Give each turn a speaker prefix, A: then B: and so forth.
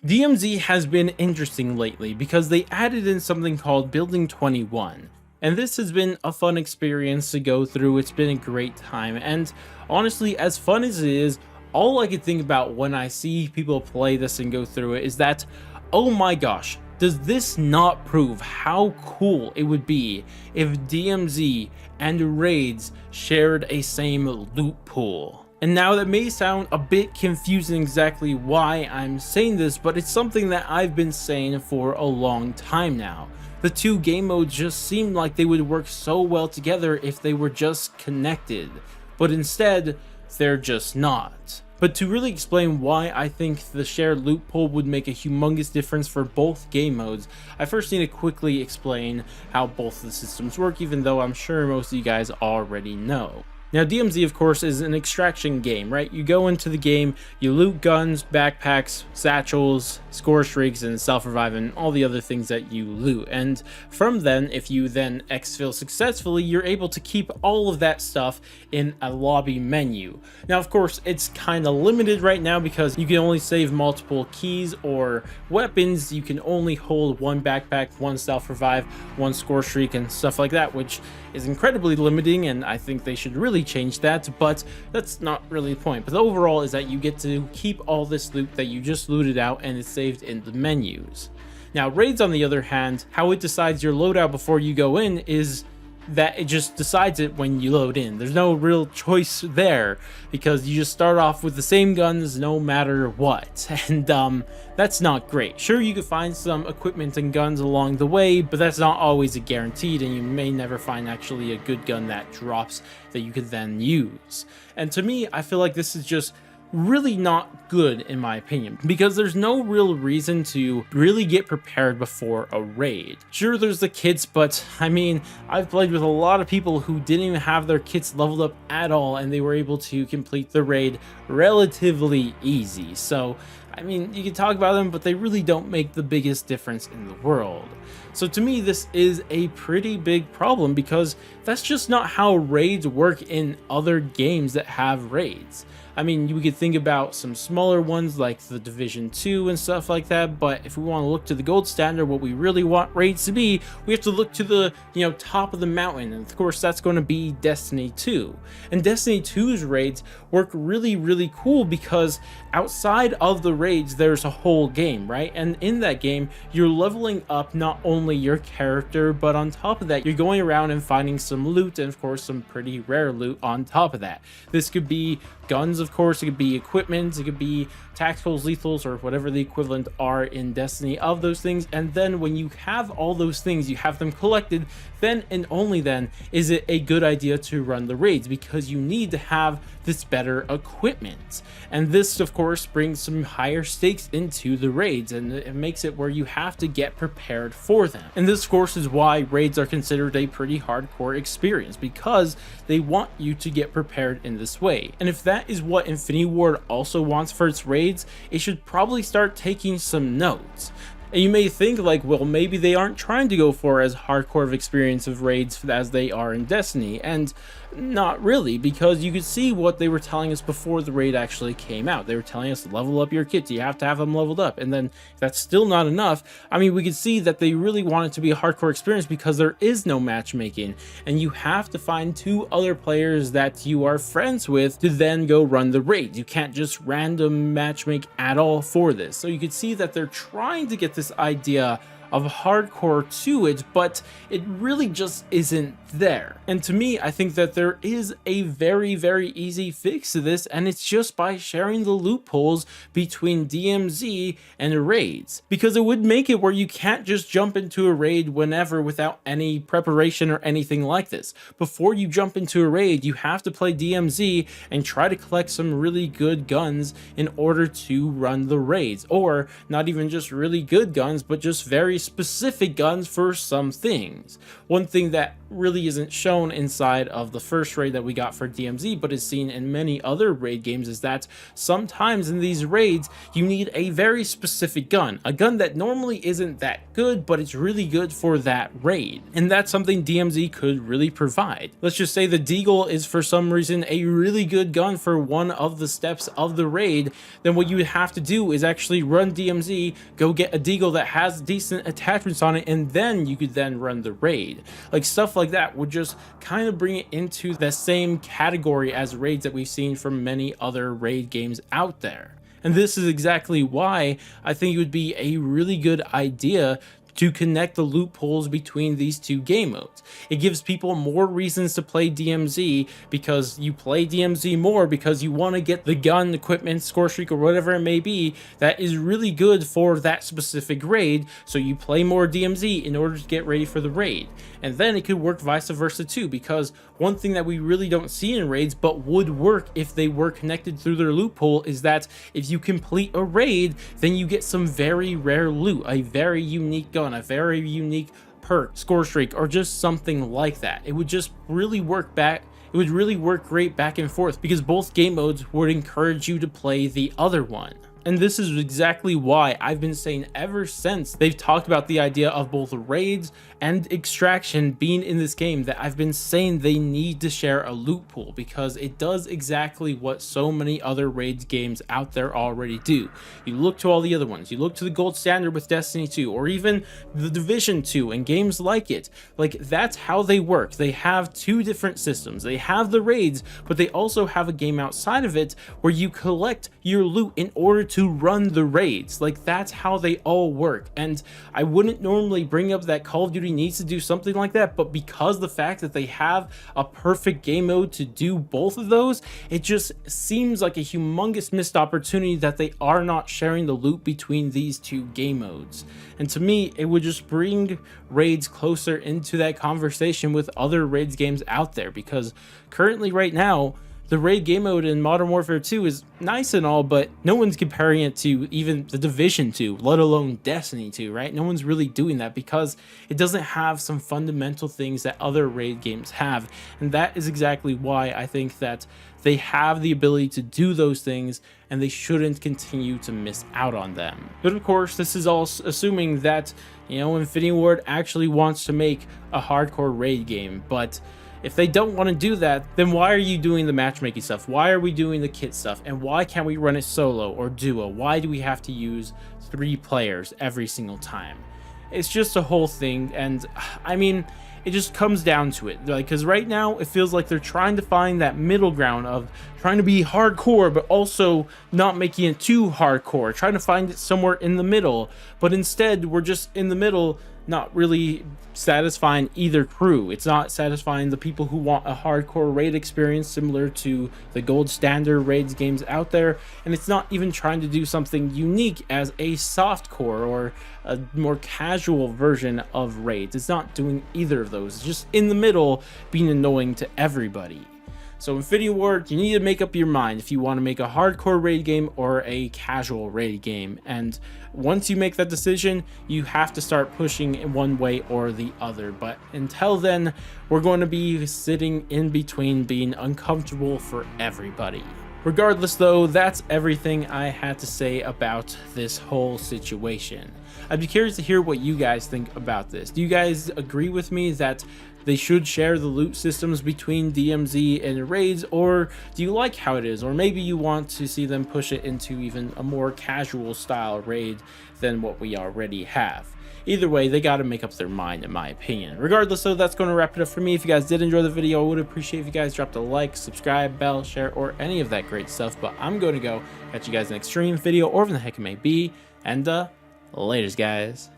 A: DMZ has been interesting lately because they added in something called Building 21, and this has been a fun experience to go through. It's been a great time, and honestly, as fun as it is, all I could think about when I see people play this and go through it is that, oh my gosh, does this not prove how cool it would be if DMZ and raids shared a same loot pool? And now that may sound a bit confusing exactly why I'm saying this, but it's something that I've been saying for a long time now. The two game modes just seem like they would work so well together if they were just connected, but instead, they're just not. But to really explain why I think the shared loot pool would make a humongous difference for both game modes, I first need to quickly explain how both the systems work, even though I'm sure most of you guys already know. Now, DMZ, of course, is an extraction game, right? You go into the game, you loot guns, backpacks, satchels, score streaks, and self-revive, and all the other things that you loot. And from then, if you then exfil successfully, you're able to keep all of that stuff in a lobby menu. Now, of course, it's kind of limited right now because you can only save multiple keys or weapons. You can only hold one backpack, one self-revive, one score streak, and stuff like that, which is incredibly limiting, and I think they should really change that, but that's not really the point. But the overall is that you get to keep all this loot that you just looted out, and it's saved in the menus. Now, raids, on the other hand, how it decides your loadout before you go in is that it just decides it when you load in. There's no real choice there because you just start off with the same guns no matter what, and that's not great. Sure, you could find some equipment and guns along the way, but that's not always a guaranteed, and you may never find actually a good gun that drops that you could then use. And to me, I feel like this is just really not good in my opinion, because there's no real reason to really get prepared before a raid. Sure, there's the kits, but I mean, I've played with a lot of people who didn't even have their kits leveled up at all, and they were able to complete the raid relatively easy. So I mean, you can talk about them, but they really don't make the biggest difference in the world. So to me, this is a pretty big problem because that's just not how raids work in other games that have raids. I mean, you could think about some smaller ones like the Division 2 and stuff like that, but if we want to look to the gold standard, what we really want raids to be, we have to look to the, top of the mountain, and of course that's going to be Destiny 2. And Destiny 2's raids work really, really cool because outside of the raids, there's a whole game, right? And in that game, you're leveling up not only your character, but on top of that, you're going around and finding some loot, and of course some pretty rare loot on top of that. This could be guns, of course, it could be equipment, it could be tacticals, lethals, or whatever the equivalent are in Destiny of those things. And then when you have all those things, you have them collected, then and only then is it a good idea to run the raids, because you need to have this better equipment. And this, of course, brings some higher stakes into the raids, and it makes it where you have to get prepared for them. And this, of course, is why raids are considered a pretty hardcore experience, because they want you to get prepared in this way. And if that is what Infinity Ward also wants for its raids, it should probably start taking some notes. And you may think like, well, maybe they aren't trying to go for as hardcore of experience of raids as they are in Destiny, and not really, because you could see what they were telling us before the raid actually came out. They were telling us, level up your kits, you have to have them leveled up, and then if that's still not enough, I mean, we could see that they really want it to be a hardcore experience because there is no matchmaking, and you have to find 2 other players that you are friends with to then go run the raid. You can't just random matchmake at all for this. So you could see that they're trying to get this idea of hardcore to it, but it really just isn't there. And to me, I think that there is a very, very easy fix to this, and it's just by sharing the loopholes between DMZ and raids, because it would make it where you can't just jump into a raid whenever without any preparation or anything like this. Before you jump into a raid, you have to play DMZ and try to collect some really good guns in order to run the raids, or not even just really good guns, but just very specific guns for some things. One thing that really isn't shown inside of the first raid that we got for DMZ, but is seen in many other raid games, is that sometimes in these raids you need a very specific gun, a gun that normally isn't that good, but it's really good for that raid, and that's something DMZ could really provide. Let's just say the Deagle is for some reason a really good gun for one of the steps of the raid, then what you would have to do is actually run DMZ, go get a Deagle that has decent attachments on it, and then you could then run the raid. Like, stuff like that would just kind of bring it into the same category as raids that we've seen from many other raid games out there. And this is exactly why I think it would be a really good idea to connect the loopholes between these two game modes. It gives people more reasons to play DMZ, because you play DMZ more because you want to get the gun, equipment, score streak, or whatever it may be that is really good for that specific raid, so you play more DMZ in order to get ready for the raid. And then it could work vice versa too, because one thing that we really don't see in raids but would work if they were connected through their loophole is that if you complete a raid, then you get some very rare loot, a very unique gun, a very unique perk, score streak, or just something like that. It would just really work back. It would really work great back and forth, because both game modes would encourage you to play the other one. And this is exactly why I've been saying ever since they've talked about the idea of both raids and extraction being in this game, that I've been saying they need to share a loot pool, because it does exactly what so many other raids games out there already do. You look to all the other ones, you look to the gold standard with Destiny 2, or even the Division 2 and games like it. Like, that's how they work. They have two different systems. They have the raids, but they also have a game outside of it where you collect your loot in order to run the raids. Like, that's how they all work. And I wouldn't normally bring up that Call of Duty needs to do something like that, but because the fact that they have a perfect game mode to do both of those, it just seems like a humongous missed opportunity that they are not sharing the loot between these two game modes. And to me, it would just bring raids closer into that conversation with other raids games out there, because currently right now the raid game mode in Modern Warfare 2 is nice and all, but no one's comparing it to even the Division 2, let alone Destiny 2, right? No one's really doing that because it doesn't have some fundamental things that other raid games have. And that is exactly why I think that they have the ability to do those things, and they shouldn't continue to miss out on them. But of course, this is all assuming that, you know, Infinity Ward actually wants to make a hardcore raid game. But if they don't want to do that, then why are you doing the matchmaking stuff? Why are we doing the kit stuff? And why can't we run it solo or duo? Why do we have to use 3 players every single time? It's just a whole thing. And I mean, it just comes down to it, like, because right now it feels like they're trying to find that middle ground of trying to be hardcore but also not making it too hardcore, trying to find it somewhere in the middle. But instead we're just in the middle, not really satisfying either crew. It's not satisfying the people who want a hardcore raid experience similar to the gold standard raids games out there, and it's not even trying to do something unique as a softcore or a more casual version of raids. It's not doing either of those. It's just in the middle, being annoying to everybody. So Infinity Ward, you need to make up your mind if you want to make a hardcore raid game or a casual raid game. And once you make that decision, you have to start pushing in one way or the other. But until then, we're going to be sitting in between, being uncomfortable for everybody. Regardless though, that's everything I had to say about this whole situation. I'd be curious to hear what you guys think about this. Do you guys agree with me that they should share the loot systems between DMZ and raids, or do you like how it is? Or maybe you want to see them push it into even a more casual style raid than what we already have. Either way, they got to make up their mind, in my opinion. Regardless though, that's going to wrap it up for me. If you guys did enjoy the video, I would appreciate if you guys dropped a like, subscribe, bell, share, or any of that great stuff. But I'm going to go catch you guys in the next stream, video, or whatever the heck it may be. And laters, guys.